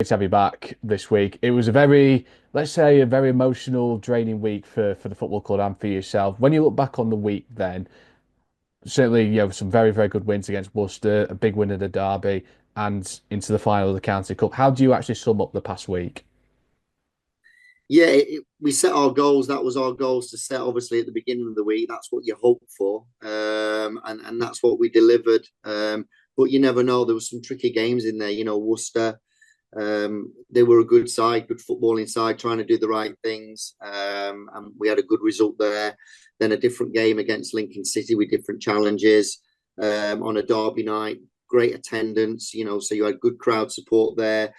To have you back this week. It was a very, let's say, a very emotional, draining week for the football club and for yourself. When you look back on the week, then certainly some very very good wins against Worcester, a big win in the derby, and into the final of the County Cup. How do you actually sum up the past week? Yeah, we set our goals. That was our goals to set, obviously, at the beginning of the week. That's what you hope for, and that's what we delivered. But you never know. There was some tricky games in there. Worcester. They were a good side, good footballing side, trying to do the right things, and we had a good result there. Then a different game against Lincoln City with different challenges on a derby night. Great attendance, so you had good crowd support there.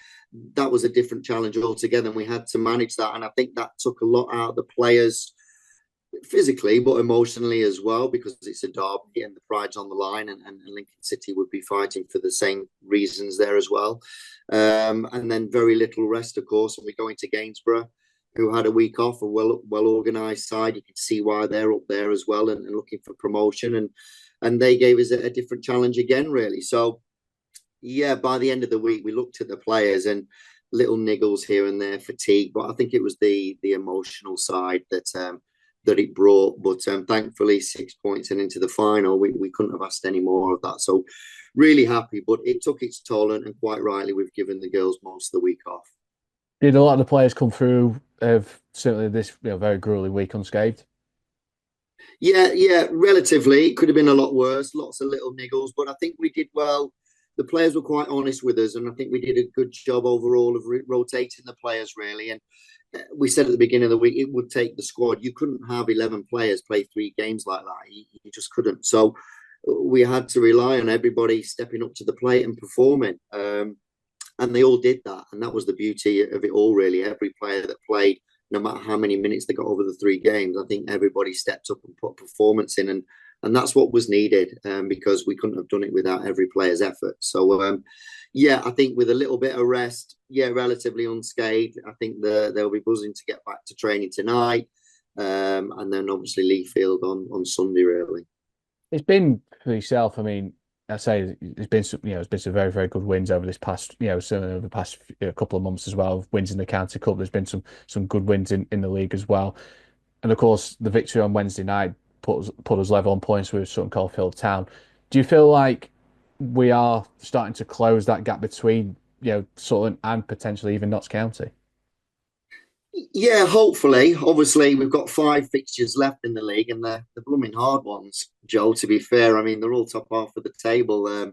That was a different challenge altogether, and we had to manage that. And I think that took a lot out of the players physically, but emotionally as well, because it's a derby and the pride's on the line, and Lincoln City would be fighting for the same reasons there as well. And then very little rest, of course, and we go into Gainsborough, who had a week off, a well organised side. You can see why they're up there as well and looking for promotion, and they gave us a different challenge again, really. So yeah, by the end of the week, we looked at the players and little niggles here and there, fatigue, but I think it was the emotional side that it brought. But thankfully, 6 points and into the final, we couldn't have asked any more of that. So really happy, but it took its toll, and quite rightly, we've given the girls most of the week off. Did a lot of the players come through of certainly this very grueling week unscathed? Yeah, relatively. It could have been a lot worse, lots of little niggles, but I think we did well. The players were quite honest with us, and I think we did a good job overall of rotating the players, really. And we said at the beginning of the week it would take the squad. You couldn't have 11 players play 3 games like that. You just couldn't. So we had to rely on everybody stepping up to the plate and performing. And they all did that. And that was the beauty of it all, really. Every player that played, no matter how many minutes they got over the 3 games, I think everybody stepped up and put performance in. And that's what was needed, because we couldn't have done it without every player's effort. So, yeah, I think with a little bit of rest, yeah, relatively unscathed. I think they'll be buzzing to get back to training tonight. And then obviously Leafield on Sunday, really. It's been for yourself. I mean, I say it's been it's been some very very good wins over this past certainly over the past couple of months as well. Wins in the County Cup. There's been some good wins in the league as well, and of course the victory on Wednesday night put us level on points with Sutton Coldfield Town. Do you feel like we are starting to close that gap between Sutton and potentially even Notts County? Yeah, hopefully. Obviously, we've got 5 fixtures left in the league, and the blooming hard ones, Joe. To be fair, I mean they're all top half of the table.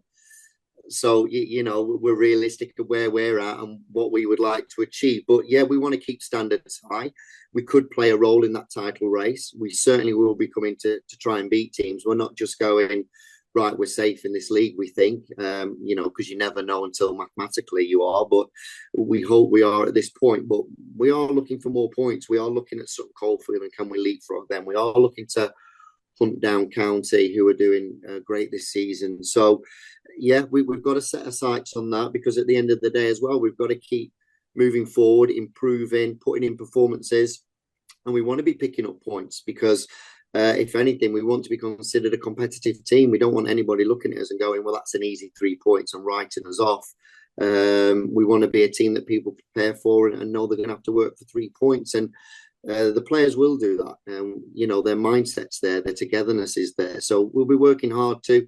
So we're realistic of where we're at and what we would like to achieve. But yeah, we want to keep standards high. We could play a role in that title race. We certainly will be coming to try and beat teams. We're not just going right. We're safe in this league. We think, because you never know until mathematically you are. But we hope we are at this point. But we are looking for more points. We are looking at Sutton Coldfield and can we leapfrog them? We are looking to hunt down County, who are doing great this season. So, yeah, we've got to set our sights on that, because at the end of the day as well, we've got to keep moving forward, improving, putting in performances, and we want to be picking up points because, if anything, we want to be considered a competitive team. We don't want anybody looking at us and going, well, that's an easy 3 points and writing us off. We want to be a team that people prepare for and know they're going to have to work for 3 points. And the players will do that, and their mindset's there, their togetherness is there. So we'll be working hard to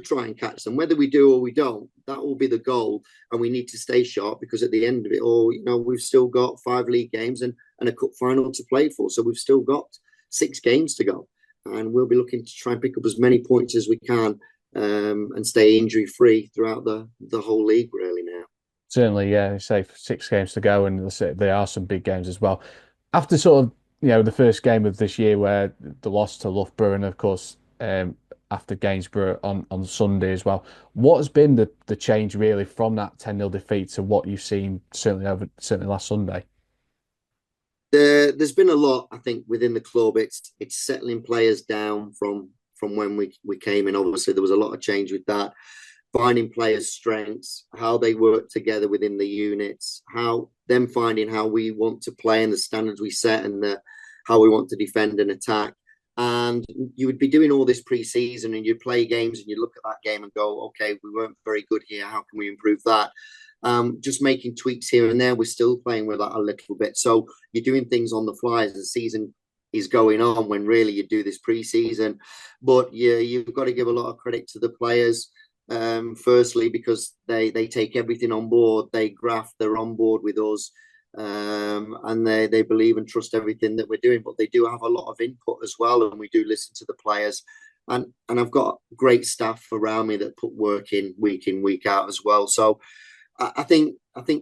try and catch them. Whether we do or we don't, that will be the goal, and we need to stay sharp because at the end of it all, we've still got 5 league games and a cup final to play for. So we've still got 6 games to go, and we'll be looking to try and pick up as many points as we can, and stay injury free throughout the whole league really now. Certainly, yeah. Say 6 games to go, and there are some big games as well. After sort of the first game of this year, where the loss to Loughborough, and of course after Gainsborough on Sunday as well. What has been the change really from that 10-0 defeat to what you've seen certainly last Sunday? There's been a lot, I think, within the club. It's settling players down from when we came in. Obviously, there was a lot of change with that. Finding players' strengths, how they work together within the units, how them finding how we want to play and the standards we set, and how we want to defend and attack. And you would be doing all this pre-season, and you'd play games, and you look at that game and go, okay, we weren't very good here. How can we improve that? just making tweaks here and there. We're still playing with that a little bit. So you're doing things on the fly as the season is going on when really you do this pre-season. But yeah, you've got to give a lot of credit to the players. Firstly, because they take everything on board, they graft, they're on board with us, and they believe and trust everything that we're doing. But they do have a lot of input as well, and we do listen to the players. And I've got great staff around me that put work in, week out as well. So I think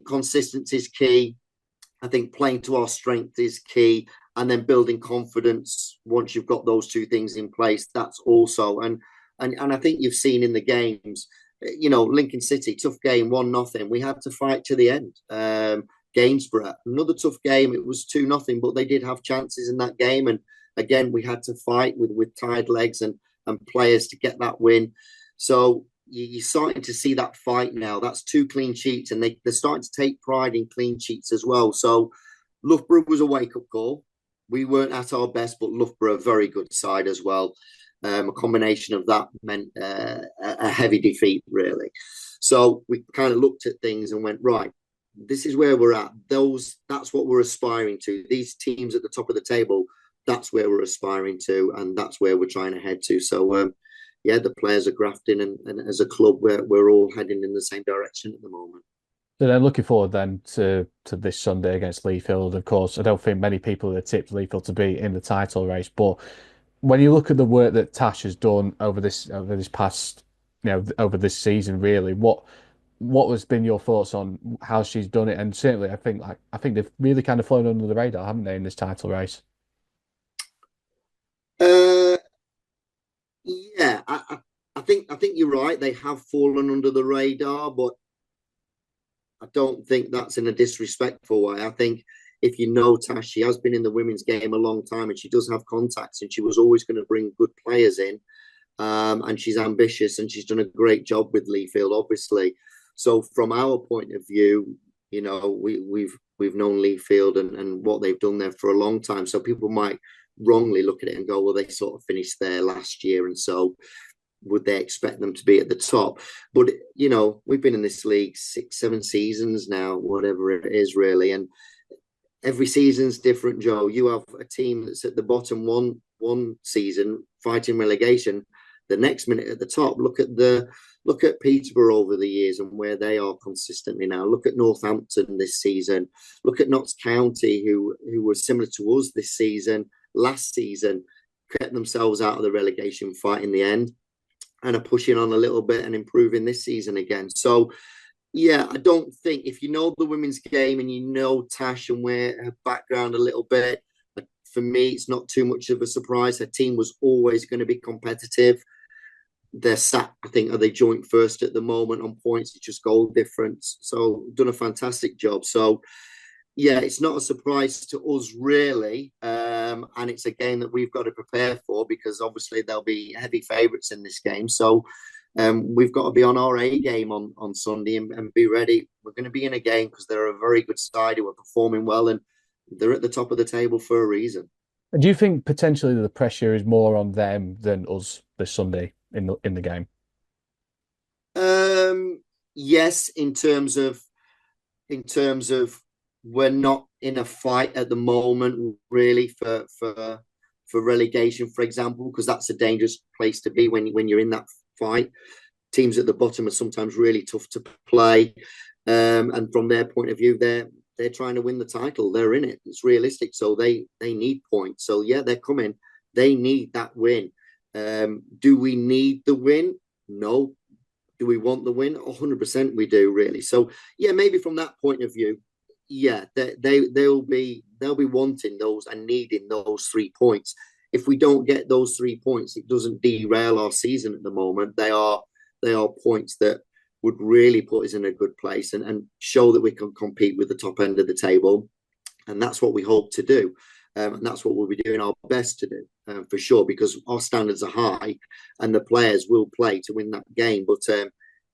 consistency is key. I think playing to our strength is key, and then building confidence once you've got those two things in place. That's also and I think you've seen in the games, Lincoln City, tough game, 1-0. We had to fight to the end. Gainsborough, another tough game. It was 2-0, but they did have chances in that game, and again we had to fight with tired legs and players to get that win. So you're starting to see that fight now. That's 2 clean sheets, and they're starting to take pride in clean sheets as well. So Loughborough was a wake-up call. We weren't at our best, but Loughborough, a very good side as well. A combination of that meant a heavy defeat, really. So we kind of looked at things and went, right, this is where we're at. That's what we're aspiring to. These teams at the top of the table, that's where we're aspiring to, and that's where we're trying to head to. So yeah, the players are grafting, and as a club, we're all heading in the same direction at the moment. So then looking forward then to this Sunday against Leafield. Of course, I don't think many people have tipped Leafield to be in the title race, but when you look at the work that Tash has done over this past, over this season, really, what has been your thoughts on how she's done it? And certainly, I think they've really kind of flown under the radar, haven't they, in this title race? Uh, yeah, I think you're right. They have fallen under the radar, but I don't think that's in a disrespectful way. I think if you know Tash, she has been in the women's game a long time, and she does have contacts, and she was always going to bring good players in. And she's ambitious, and she's done a great job with Leafield, obviously. So from our point of view, we've known Leafield and what they've done there for a long time. So people might wrongly look at it and go, well, they sort of finished there last year, and so would they expect them to be at the top? But we've been in this league 6, 7 seasons now, whatever it is, really, and every season's different. Joe, you have a team that's at the bottom one season fighting relegation, the next minute at the top. Look at Peterborough over the years and where they are consistently now. Look at Northampton this season. Look at Notts County, who were similar to us this season. Last season, kept themselves out of the relegation fight in the end, and are pushing on a little bit and improving this season again. So yeah, I don't think, if you know the women's game and you know Tash and where her background a little bit, for me, it's not too much of a surprise. Her team was always going to be competitive. They're sat, I think, are they joint first at the moment on points? It's just goal difference. So done a fantastic job. So yeah, it's not a surprise to us really, and it's a game that we've got to prepare for, because obviously there'll be heavy favourites in this game. So we've got to be on our A game on Sunday and be ready. We're going to be in a game because they're a very good side who are performing well, and they're at the top of the table for a reason. And do you think potentially the pressure is more on them than us this Sunday in the game? Yes, in terms of we're not in a fight at the moment, really, for relegation, for example, because that's a dangerous place to be when you're in that fight. Teams at the bottom are sometimes really tough to play, and from their point of view, they're trying to win the title. They're in it. It's realistic, so they need points. So yeah, they're coming. They need that win. Do we need the win? No. Do we want the win? 100% we do, really. So yeah, maybe from that point of view, yeah, they'll be wanting those and needing those 3 points. If we don't get those 3 points, it doesn't derail our season at the moment. They are points that would really put us in a good place and show that we can compete with the top end of the table. And that's what we hope to do. And that's what we'll be doing our best to do, for sure, because our standards are high and the players will play to win that game. But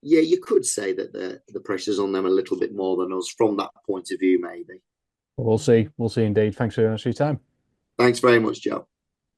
yeah, you could say that the pressure's on them a little bit more than us from that point of view, maybe. We'll see. We'll see indeed. Thanks very much for your time. Thanks very much, Joe.